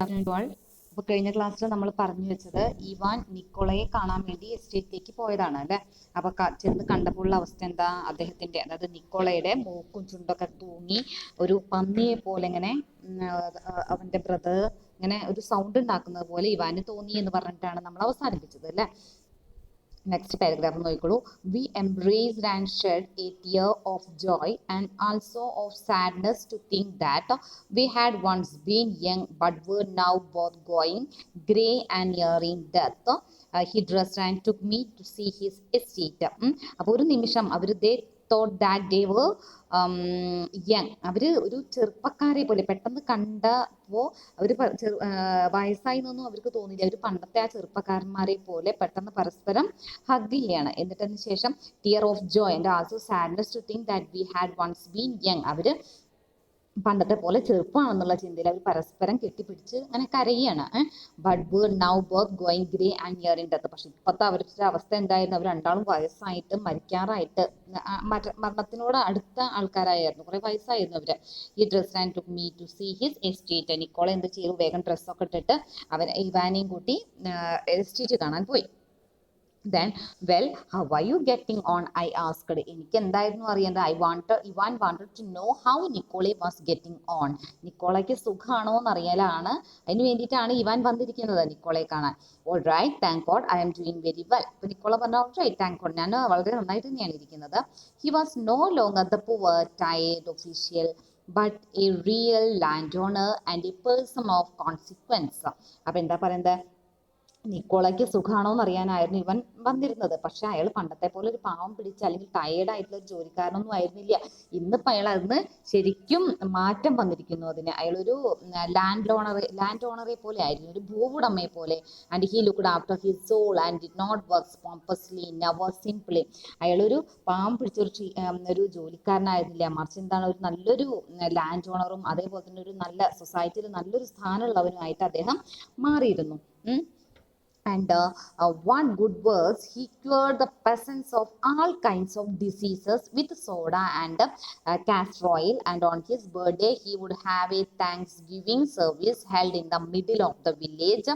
അപ്പോൾ കഴിഞ്ഞ ക്ലാസ്സിൽ നമ്മൾ പറഞ്ഞു വെച്ചത് ഇവാൻ നിക്കോളയെ കാണാൻ വേണ്ടി എസ്റ്റേറ്റിലേക്ക് പോയതാണ് അല്ലേ. അപ്പൊ ചെന്ന് കണ്ടപ്പോഴുള്ള അവസ്ഥ എന്താ, അദ്ദേഹത്തിന്റെ അതായത് നിക്കോളയുടെ മൂക്കും ചുണ്ടൊക്കെ തൂങ്ങി ഒരു പന്നിയെ പോലെ ഇങ്ങനെ അവന്റെ ബ്രദർ ഇങ്ങനെ ഒരു സൗണ്ട് ഉണ്ടാക്കുന്നത് പോലെ ഇവാന് തോന്നി എന്ന് പറഞ്ഞിട്ടാണ് നമ്മൾ അവസാനിപ്പിച്ചത് അല്ലേ. നെക്സ്റ്റ് പാരഗ്രാഫ് നോക്കിക്കോളൂ. We embraced and shed a tear of joy and also of sadness to think that we had once been young but were now both going grey and nearing death. He dressed and took me to see his estate. അപ്പോൾ ഒരു നിമിഷം അവർ thought that they were young. അവര് ഒരു ചെറുപ്പക്കാരെ പോലെ പെട്ടെന്ന് കണ്ടപ്പോൾ അവർ വയസ്സായി എന്നൊന്നും അവർക്ക് തോന്നില്ല. അവർ പണ്ടത്തെ ആ ചെറുപ്പക്കാരന്മാരെ പോലെ പെട്ടെന്ന് പരസ്പരം ഹഗ് ചെയ്യാണ്. എന്നിട്ടതിന് ശേഷം tear of joy and also sadness to think that we had once been young. അവര് പണ്ടത്തെ പോലെ ചെറുപ്പമാണെന്നുള്ള ചിന്തയിൽ അവർ പരസ്പരം കെട്ടിപ്പിടിച്ച് അങ്ങനെ കരയാണ്. But we're now both going grey and nearing death. പക്ഷെ ഇപ്പോഴത്തെ അവരുടെ അവസ്ഥ എന്തായിരുന്നു, അവർ രണ്ടാളും വയസ്സായിട്ട് മരിക്കാറായിട്ട് മരണത്തിനോട് അടുത്ത ആൾക്കാരായിരുന്നു, കുറെ വയസ്സായിരുന്നു അവര്. ഈ dress and took me to see his estate. Nicola എന്ത് ചെയ്തു, വേഗം ഡ്രസ്സൊക്കെ ഇട്ടിട്ട് അവൻ ഇവാനെയും കൂട്ടി എസ്റ്റേറ്റ് കാണാൻ പോയി. Then, well, how are you getting on? I asked. എനിക്ക് എന്തായിരുന്നു അറിയേണ്ടത്. Ivan wanted to know how Nicole was getting on. നിക്കോളയ്ക്ക് സുഖാണോ എന്ന് അറിയാനാണ്, അതിന് വേണ്ടിയിട്ടാണ് ഇവാൻ വന്നിരിക്കുന്നത് നിക്കോളയെ കാണാൻ. All right, thank God, I am doing very well. അപ്പോൾ നിക്കോള പറഞ്ഞു, all right, thank God, ഞാൻ വളരെ നന്നായിട്ട് തന്നെയാണ് ഇരിക്കുന്നത്. He was no longer the poor, tired official, but a real landowner and a person of consequence. അപ്പോൾ എന്താ പറയുന്നത്, നിക്കോളയ്ക്ക് സുഖാണോ എന്ന് അറിയാനായിരുന്നു ഇവൻ വന്നിരുന്നത്. പക്ഷെ അയാൾ പണ്ടത്തെ പോലെ ഒരു പാവം പിടിച്ച അല്ലെങ്കിൽ ടയേർഡ് ആയിട്ടുള്ള ഒരു ജോലിക്കാരനൊന്നും ആയിരുന്നില്ല. ഇന്നിപ്പോൾ അയാൾ അതിന് ശരിക്കും മാറ്റം വന്നിരിക്കുന്നു. അയാളൊരു ലാൻഡ് ഓണറെ പോലെ ആയിരുന്നു, ഒരു ഭൂവുടമയെ പോലെ. And he looked after his soul and did not work pompously never simply. അയാളൊരു പാവം പിടിച്ച ഒരു ജോലിക്കാരനായിരുന്നില്ല, മറിച്ച് എന്താണ്, ഒരു നല്ലൊരു ലാൻഡ് ഓണറും അതേപോലെ തന്നെ ഒരു നല്ല സൊസൈറ്റിയിൽ നല്ലൊരു സ്ഥാനമുള്ളവനുമായിട്ട് അദ്ദേഹം മാറിയിരുന്നു. And one good works, he cured the peasants of all kinds of diseases with soda and castor oil. And on his birthday, he would have a Thanksgiving service held in the middle of the village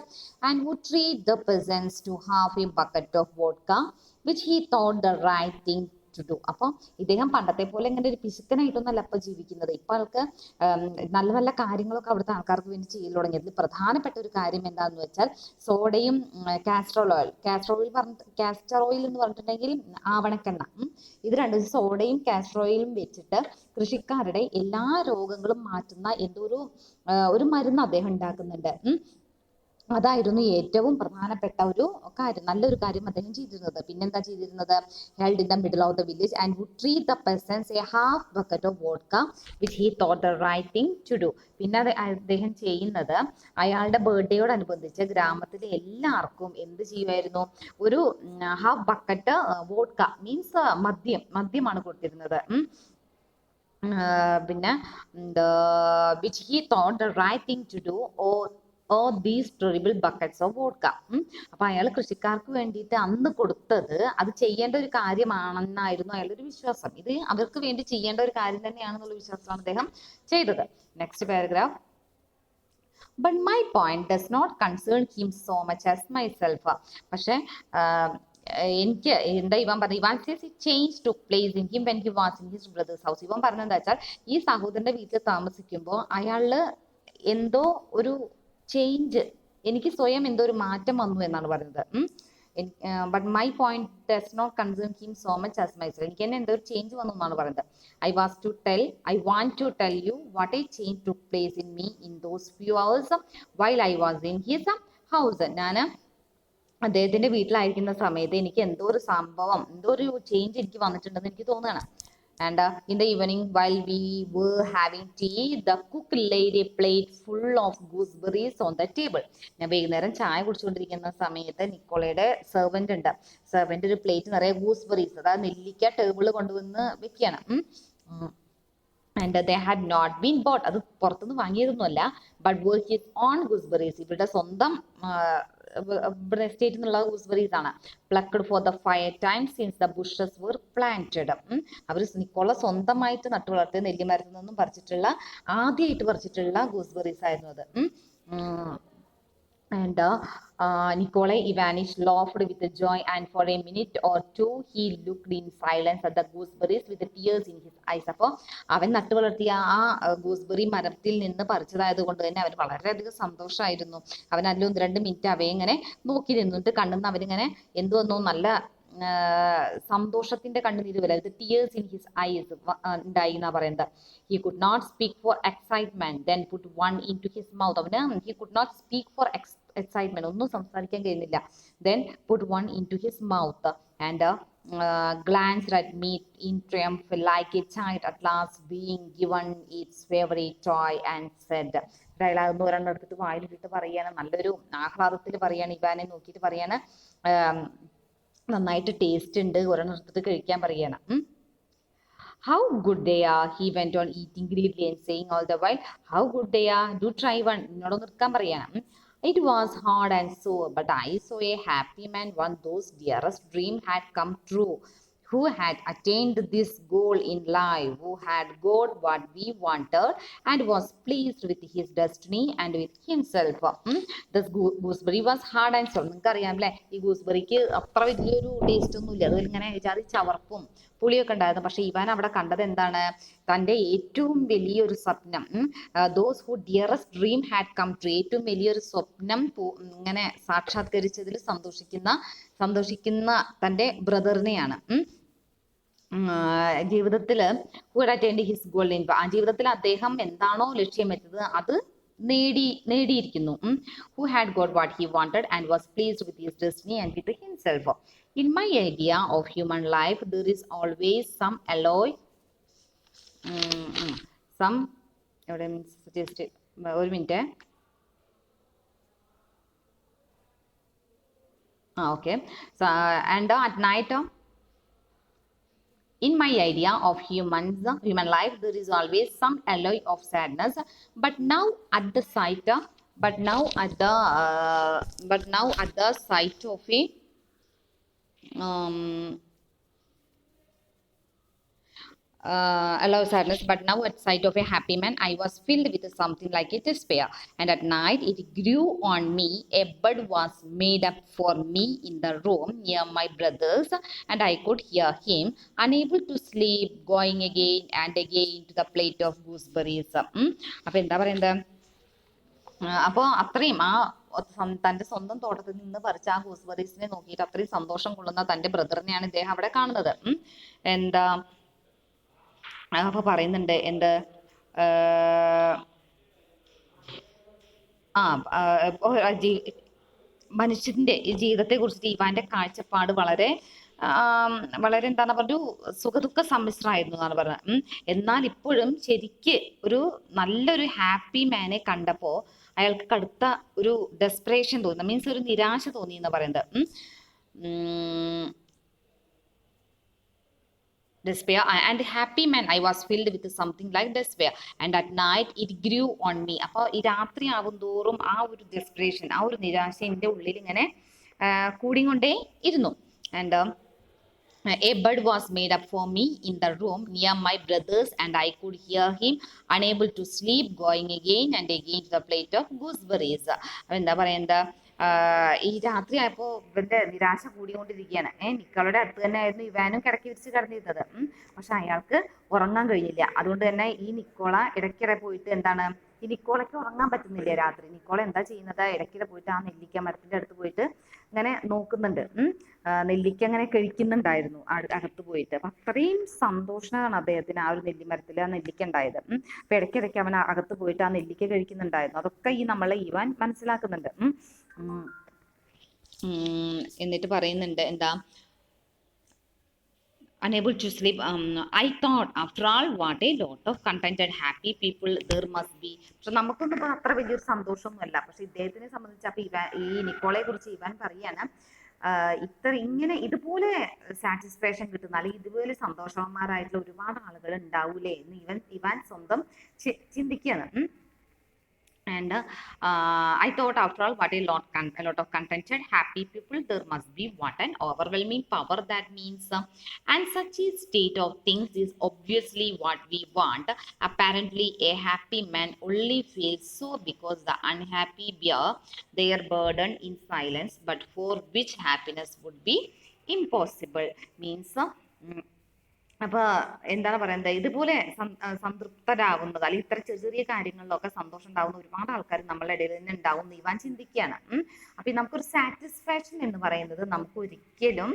and would treat the peasants to half a bucket of vodka, which he thought the right thing to do. അപ്പോൾ ഇദ്ദേഹം പണ്ടത്തെ പോലെ ഇങ്ങനെ ഒരു പിശുക്കനായിട്ടൊന്നല്ല ഇപ്പൊ ജീവിക്കുന്നത്. ഇപ്പൊ ആൾക്ക് നല്ല നല്ല കാര്യങ്ങളൊക്കെ അവിടുത്തെ ആൾക്കാർക്ക് വേണ്ടി ചെയ്തു തുടങ്ങിയത്. പ്രധാനപ്പെട്ട ഒരു കാര്യം എന്താണെന്ന് വെച്ചാൽ സോഡയും കാസ്റ്റർ ഓയിൽ എന്ന് പറഞ്ഞിട്ടുണ്ടെങ്കിൽ ആവണക്കെണ്ണ. ഇത് രണ്ടും, സോഡയും കാസ്റ്റർ ഓയിലും വെച്ചിട്ട് കൃഷിക്കാരുടെ എല്ലാ രോഗങ്ങളും മാറ്റുന്ന എന്തോ ഒരു മരുന്ന് അദ്ദേഹം ഉണ്ടാക്കുന്നുണ്ട്. അതായിരുന്നു ഏറ്റവും പ്രധാനപ്പെട്ട ഒരു കാര്യം, നല്ലൊരു കാര്യം അദ്ദേഹം ചെയ്തിരുന്നത്. പിന്നെന്താ ചെയ്തിരുന്നത്, held in the middle of the village and would treat the peasants a half bucket of vodka which he thought the right thing to do. പിന്നെ അദ്ദേഹം ചെയ്യുന്നത്, അയാളുടെ ബർത്ത്ഡേയോടനുബന്ധിച്ച് ഗ്രാമത്തിലെ എല്ലാവർക്കും എന്ത് ചെയ്യുമായിരുന്നു, ഒരു ഹാഫ് ബക്കറ്റ് വോഡ്ക മീൻസ് മദ്യമാണ് കൊടുത്തിരുന്നത്. പിന്നെ which he thought the right thing to do these terrible buckets of vodka. അപ്പൊ അയാൾ കൃഷിക്കാർക്ക് വേണ്ടിയിട്ട് അന്ന് കൊടുത്തത് അത് ചെയ്യേണ്ട ഒരു കാര്യമാണെന്നായിരുന്നു അയാളുടെ ഒരു വിശ്വാസം. ഇത് അവർക്ക് വേണ്ടി ചെയ്യേണ്ട ഒരു കാര്യം തന്നെയാണെന്നുള്ള വിശ്വാസമാണ് അദ്ദേഹം ചെയ്തത്. Next paragraph. But my point does not concern him so much as myself. പക്ഷെ എനിക്ക് എന്താ ഇവൻ പറഞ്ഞു, Ivan says A change took place in him when he was in his brother's house. ഇവൻ പറഞ്ഞെന്താ വെച്ചാൽ, ഈ സഹോദരന്റെ വീട്ടിൽ താമസിക്കുമ്പോൾ അയാളില് എന്തോ ഒരു ചേഞ്ച്, എനിക്ക് സ്വയം എന്തോ ഒരു മാറ്റം വന്നു എന്നാണ് പറയുന്നത്. But my point does not concern him so much as myself. എനിക്ക് തന്നെ എന്തോ ഒരു ചേഞ്ച് വന്നു എന്നാണ് പറയുന്നത്. I want to tell you what a change took place in me in those few hours while I was in his house. ഞാൻ അദ്ദേഹത്തിന്റെ വീട്ടിലായിരിക്കുന്ന സമയത്ത് എനിക്ക് എന്തോ ഒരു സംഭവം, എന്തോ ഒരു ചേഞ്ച് എനിക്ക് വന്നിട്ടുണ്ടെന്ന് എനിക്ക് തോന്നുകയാണ്. And in the evening, while we were having tea, the cook laid a plate full of gooseberries on the table. ഞാൻ വൈകുന്നേരം ചായ കുടിച്ചുകൊണ്ടിരിക്കുന്ന സമയത്ത് നിക്കോളയുടെ സെർവന്റ് ഒരു പ്ലേറ്റ് നിറയെ ഗൂസ്ബെറീസ്, അതായത് നെല്ലിക്ക ടേബിളിൽ കൊണ്ടുവന്ന് വെക്കുകയാണ്. And they had not been bought. അത് പുറത്തുനിന്ന് വാങ്ങിയതൊന്നുമല്ല. But were his own gooseberries. ഇവരുടെ സ്വന്തം എസ്റ്റേറ്റിൽ നിന്നുള്ള ഗൂസ്ബെറീസ് ആണ്. Plucked for the fire time since the bushes were planted. അവർ നിക്കോള സ്വന്തമായിട്ട് നട്ടു വളർത്തിയ നെല്ലിമരത്തിൽ നിന്നും ആദ്യമായിട്ട് പറിച്ചിട്ടുള്ള ഗൂസ്ബെറീസ് ആയിരുന്നു അത്. And Nikolai Ivanich laughed with joy, and for a minute or two he looked in silence at the gooseberries with the tears in his eyes. അപ്പോൾ അവൻ നട്ടു വളർത്തിയ ആ ഗൂസ്ബെറി മരത്തിൽ നിന്ന് പറിച്ചതായത് കൊണ്ട് തന്നെ അവന് വളരെയധികം സന്തോഷമായിരുന്നു. അവൻ അതിൽ 1-2 മിനിറ്റ് അവയെ ഇങ്ങനെ നോക്കി നിന്നിട്ട് കണ്ണെന്ന് അവനിങ്ങനെ എന്ത് വന്നു, നല്ല സന്തോഷത്തിന്റെ കണ്ണുനീര് വരെ, ടീയേഴ്സ് ഇൻ ഹിസ് ഐസ് ഉണ്ടായി എന്നാ പറയുന്നത്. He could not speak for excitement then put one into his mouth. അവന് he could not speak for excitement, ഒന്നും സംസാരിക്കാൻ കഴിയുന്നില്ല. Then put one into his mouth and glanced at me in triumph like a child at last being given its favorite toy and said. Dialogue ഒരെണ്ണം എടുത്തിട്ട് വായിലിട്ടിട്ട് പറയാണ്, നല്ലൊരു ആഹ്ലാദത്തിൽ പറയാണ്, ഇവാനെ നോക്കിയിട്ട് പറയാണ്, നന്നായിട്ട് ടേസ്റ്റ് ഉണ്ട്, ഒരെണ്ണം എടുത്തിട്ട് കഴിക്കാൻ പറയാണ്. How good they are, he went on eating greedily and saying all the while, how good they are, do try one. എന്നോടൊന്ന് എടുക്കാൻ പറയാണ്. It was hard and sore, but I saw a happy man when those dearest dream had come true, who had attained this goal in life, who had got what we wanted and was pleased with his destiny and with himself. This gooseberry was hard and sour. നിങ്ങൾക്ക് അറിയാമല്ലേ, ഈ ഗൂസ്ബെറിക്ക് അത്ര വലിയൊരു taste ഒന്നുമില്ല, അതിൽ ഇങ്ങനെ വിചാരി ചവർപ്പും പുളിയൊക്കെ ഉണ്ടായിരുന്നു. പക്ഷെ ഇവാൻ അവിടെ കണ്ടത് എന്താണ്, തൻ്റെ ഏറ്റവും വലിയൊരു സ്വപ്നം, those who dearest dream had come true, ഏറ്റവും വലിയൊരു സ്വപ്നം ഇങ്ങനെ സാക്ഷാത്കരിച്ചതിൽ സന്തോഷിക്കുന്ന തൻ്റെ ബ്രദറിനെയാണ്. ജീവിതത്തിൽ who had attained his goal in, ആ ജീവിതത്തിൽ അദ്ദേഹം എന്താണോ ലക്ഷ്യം വെച്ചത് അത് നേടിയിരിക്കുന്നു. Who had got what he wanted and was pleased with his destiny and with himself. In my idea of human life, there is always some alloy, some, just ഒരു minute, okay. So and at night, in my idea of human life, there is always some alloy of sadness, but now at the sight of a allow sadness, but now at sight of a happy man I was filled with something like a despair, and at night it grew on me. A bed was made up for me in the room near my brother's, and I could hear him, unable to sleep, going again and again to the plate of gooseberries. അപ്പൊ എന്താ പറയുന്നത്, അപ്പോൾ അത്രയും ആ തൻ്റെ സ്വന്തം തോട്ടത്തിൽ നിന്ന് പറിച്ച ആ ഗൂസ്ബെറീസിനെ നോക്കിയിട്ട് അത്രയും സന്തോഷം കൊള്ളുന്ന തൻ്റെ ബ്രദറിനെയാണ് ഇദ്ദേഹം അവിടെ കാണുന്നത്. എന്താ അപ്പൊ പറയുന്നുണ്ട്, എന്ത് മനുഷ്യന്റെ ജീവിതത്തെ കുറിച്ചിട്ട് ഇവാന്റെ കാഴ്ചപ്പാട് വളരെ എന്താണ് പറഞ്ഞ, ഒരു സുഖദുഃഖ സമ്മിശ്രമായിരുന്നു എന്നാണ് പറഞ്ഞത്. എന്നാൽ ഇപ്പോഴും ശരിക്ക് ഒരു നല്ലൊരു ഹാപ്പി മാനെ കണ്ടപ്പോൾ അയാൾക്ക് കടുത്ത ഒരു ഡെസ്പറേഷൻ തോന്നി, മീൻസ് ഒരു നിരാശ തോന്നി എന്ന് പറയുന്നത്. Despair and happy man I was filled with something like despair, and at night it grew on me. അപ്പോൾ ഈ രാത്രി ആവും തോറും ആ ഒരു ഡെസ്പറേഷൻ, ആ ഒരു നിരാശ എൻ്റെ ഉള്ളിൽ ഇങ്ങനെ കൂടിക്കൊണ്ടേ ഇരുന്നു. and a bed was made up for me in the room near my brother's, and I could hear him, unable to sleep, going again and again to the plate of gooseberries. എന്താ പറയുന്നത്, ഈ രാത്രി ആയപ്പോൾ ഇവന്റെ നിരാശ കൂടിക്കൊണ്ടിരിക്കുകയാണ്. നിക്കോളയുടെ അടുത്ത് തന്നെ ആയിരുന്നു ഇവാനും കിടക്കി വിരിച്ച് കിടന്നിരുന്നത്. പക്ഷെ അയാൾക്ക് ഉറങ്ങാൻ കഴിഞ്ഞില്ല. അതുകൊണ്ട് തന്നെ ഈ നിക്കോള ഇടയ്ക്കിടെ പോയിട്ട് എന്താണ്, ഈ നിക്കോളയ്ക്ക് ഉറങ്ങാൻ പറ്റുന്നില്ല രാത്രി. നിക്കോള എന്താ ചെയ്യുന്നത്, ഇടയ്ക്കിടെ പോയിട്ട് ആ നെല്ലിക്ക മരത്തിന്റെ അടുത്ത് പോയിട്ട് ഇങ്ങനെ നോക്കുന്നുണ്ട്. നെല്ലിക്ക അങ്ങനെ കഴിക്കുന്നുണ്ടായിരുന്നു അകത്ത് പോയിട്ട്. അപ്പൊ അത്രയും സന്തോഷമാണ് അദ്ദേഹത്തിന് ആ ഒരു നെല്ലിമരത്തിൽ ആ നെല്ലിക്ക ഉണ്ടായത്. അപ്പൊ ഇടയ്ക്കിടയ്ക്ക് അവൻ അകത്ത് പോയിട്ട് ആ നെല്ലിക്ക കഴിക്കുന്നുണ്ടായിരുന്നു. അതൊക്കെ ഈ നമ്മളെ ഇവാൻ മനസ്സിലാക്കുന്നുണ്ട്. എന്നിട്ട് പറയുന്നുണ്ട്, എന്താ, unable to sleep, I thought after all what a lot of contented happy people there must be. പക്ഷെ നമുക്കൊന്നും അത്ര വലിയൊരു സന്തോഷമൊന്നുമല്ല. പക്ഷെ ഇദ്ദേഹത്തിനെ സംബന്ധിച്ച് അപ്പൊ ഈ നിക്കോളയെ കുറിച്ച് ഇവാൻ പറയാണ്, ഇങ്ങനെ ഇതുപോലെ സാറ്റിസ്ഫാക്ഷൻ കിട്ടുന്ന അല്ലെങ്കിൽ ഇതുപോലെ സന്തോഷവാന്മാരായിട്ടുള്ള ഒരുപാട് ആളുകൾ ഉണ്ടാവൂലേ എന്ന് ഇവാൻ സ്വന്തം ചിന്തിക്കുകയാണ്. And I thought, after all, what a lot of contented, happy people, there must be what an overwhelming power that means. And such a state of things is obviously what we want. Apparently, a happy man only feels so because the unhappy bear their burden in silence, but for which happiness would be impossible. Means, അപ്പൊ എന്താണ് പറയുന്നത്, ഇതുപോലെ സംതൃപ്തരാകുന്നത് അല്ലെങ്കിൽ ഇത്ര ചെറിയ ചെറിയ കാര്യങ്ങളിലൊക്കെ സന്തോഷം ഉണ്ടാകുന്ന ഒരുപാട് ആൾക്കാർ നമ്മളുടെ ഇടയിൽ തന്നെ ഉണ്ടാവും എന്ന് ഇവാൻ ചിന്തിക്കുകയാണ്. അപ്പൊ നമുക്കൊരു സാറ്റിസ്ഫാക്ഷൻ എന്ന് പറയുന്നത് നമുക്ക് ഒരിക്കലും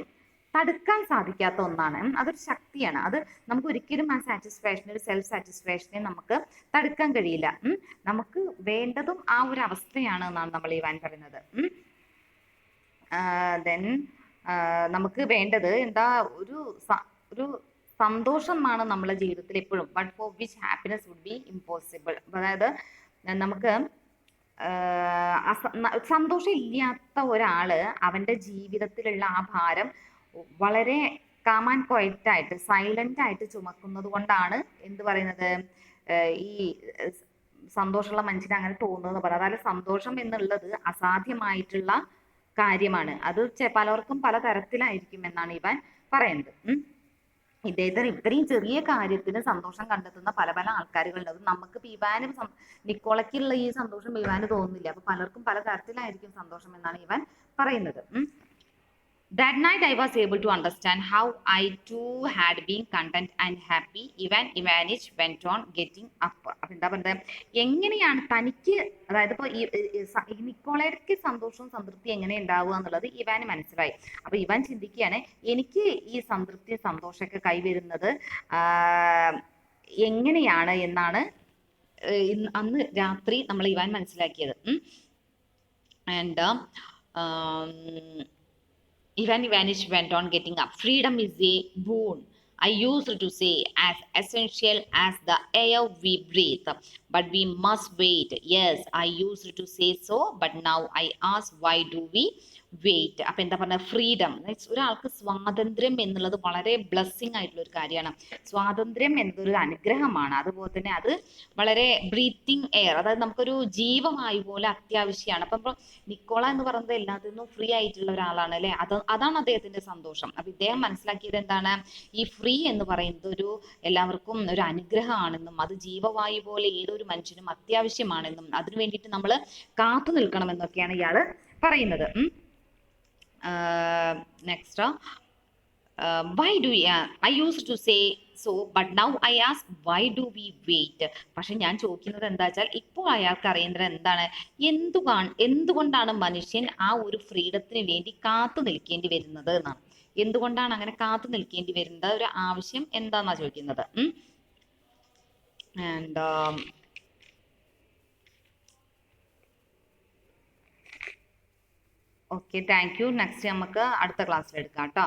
തടുക്കാൻ സാധിക്കാത്ത ഒന്നാണ്. അതൊരു ശക്തിയാണ്. അത് നമുക്ക് ഒരിക്കലും ആ സാറ്റിസ്ഫാക്ഷൻ, ഒരു സെൽഫ് സാറ്റിസ്ഫാക്ഷനെ നമുക്ക് തടുക്കാൻ കഴിയില്ല. നമുക്ക് വേണ്ടതും ആ ഒരു അവസ്ഥയാണ് എന്നാണ് നമ്മൾ ഇവാൻ പറയുന്നത്. ദെൻ നമുക്ക് വേണ്ടത് എന്താ, ഒരു സന്തോഷമാണ് നമ്മളെ ജീവിതത്തിൽ എപ്പോഴും. But for which happiness would be impossible. അതായത് നമുക്ക് സന്തോഷം ഇല്ലാത്ത ഒരാള് അവന്റെ ജീവിതത്തിലുള്ള ആ ഭാരം വളരെ കാം ആൻഡ് ക്വയറ്റ് ആയിട്ട്, സൈലന്റ് ആയിട്ട് ചുമക്കുന്നത് കൊണ്ടാണ് എന്ത് പറയുന്നത്, ഈ സന്തോഷമുള്ള മനുഷ്യന് അങ്ങനെ തോന്നുന്നത് പറയാം. അതായത് സന്തോഷം എന്നുള്ളത് അസാധ്യമായിട്ടുള്ള കാര്യമാണ്. അത് പലർക്കും പല തരത്തിലായിരിക്കും എന്നാണ് ഇവൻ പറയുന്നത്. ഇത്രയും ചെറിയ കാര്യത്തിന് സന്തോഷം കണ്ടെത്തുന്ന പല പല ആൾക്കാരുകളുണ്ട്. അത് നമുക്ക് ഇവാന് നിക്കോളയ്ക്കുള്ള ഈ സന്തോഷം ഇവാന് തോന്നുന്നില്ല. അപ്പൊ പലർക്കും പല തരത്തിലായിരിക്കും സന്തോഷം എന്നാണ് ഇവാൻ പറയുന്നത്. That night I was able to understand how I too had been content and happy. Ivanich went on getting up. അപ്പൊ എന്താ പറയുന്നത്, എങ്ങനെയാണ് തനിക്ക്, അതായത് ഇപ്പൊ ഈ നിക്കോളയ്ക്ക് സന്തോഷവും സംതൃപ്തി എങ്ങനെ ഉണ്ടാവുക എന്നുള്ളത് ഇവാന് മനസ്സിലായി. അപ്പൊ ഇവാൻ ചിന്തിക്കുകയാണ്, എനിക്ക് ഈ സംതൃപ്തി സന്തോഷമൊക്കെ കൈവരുന്നത് എങ്ങനെയാണ് എന്നാണ് അന്ന് രാത്രി നമ്മൾ ഇവാൻ മനസ്സിലാക്കിയത്. And Ivanich went on getting up. Freedom is a boon. I used to say, as essential as the air we breathe. But we must wait. Yes, I used to say so. But now I ask, why do we wait? അപ്പൊ എന്താ പറഞ്ഞ, freedom, ഒരാൾക്ക് സ്വാതന്ത്ര്യം എന്നുള്ളത് വളരെ blessing ആയിട്ടുള്ള ഒരു കാര്യമാണ്. സ്വാതന്ത്ര്യം എന്നതൊരു അനുഗ്രഹമാണ്. അതുപോലെ തന്നെ അത് വളരെ ബ്രീത്തിങ് എയർ, അതായത് നമുക്കൊരു ജീവവായു പോലെ അത്യാവശ്യമാണ്. അപ്പൊ നിക്കോള എന്ന് പറയുന്നത് എല്ലാത്തിൽ നിന്നും ഫ്രീ ആയിട്ടുള്ള ഒരാളാണ് അല്ലെ. അതാണ് അദ്ദേഹത്തിന്റെ സന്തോഷം. അപ്പൊ ഇദ്ദേഹം മനസ്സിലാക്കിയത് എന്താണ്, ഈ ഫ്രീ എന്ന് പറയുന്നത് എല്ലാവർക്കും ഒരു അനുഗ്രഹമാണെന്നും അത് ജീവവായു പോലെ ഏതൊരു മനുഷ്യനും അത്യാവശ്യമാണെന്നും അതിനു വേണ്ടിയിട്ട് നമ്മൾ കാത്തു നിൽക്കണമെന്നൊക്കെയാണ് ഇയാള് പറയുന്നത്. Next, why do we, I used to say so, but now I ask, why do we wait? പക്ഷെ ഞാൻ ചോദിക്കുന്നത് എന്താ വെച്ചാൽ, ഇപ്പോൾ അയാൾക്ക് അറിയേണ്ടത് എന്താണ്, എന്തുകൊണ്ടാണ് മനുഷ്യൻ ആ ഒരു ഫ്രീഡത്തിന് വേണ്ടി കാത്തു നിൽക്കേണ്ടി വരുന്നത് എന്നാണ്. എന്തുകൊണ്ടാണ് അങ്ങനെ കാത്തു നിൽക്കേണ്ടി വരുന്നത്, ഒരു ആവശ്യം എന്താന്നാ ചോദിക്കുന്നത്. And okay, thank you. Next നമുക്ക് അടുത്ത ക്ലാസ്സിൽ എടുക്കാം കേട്ടോ.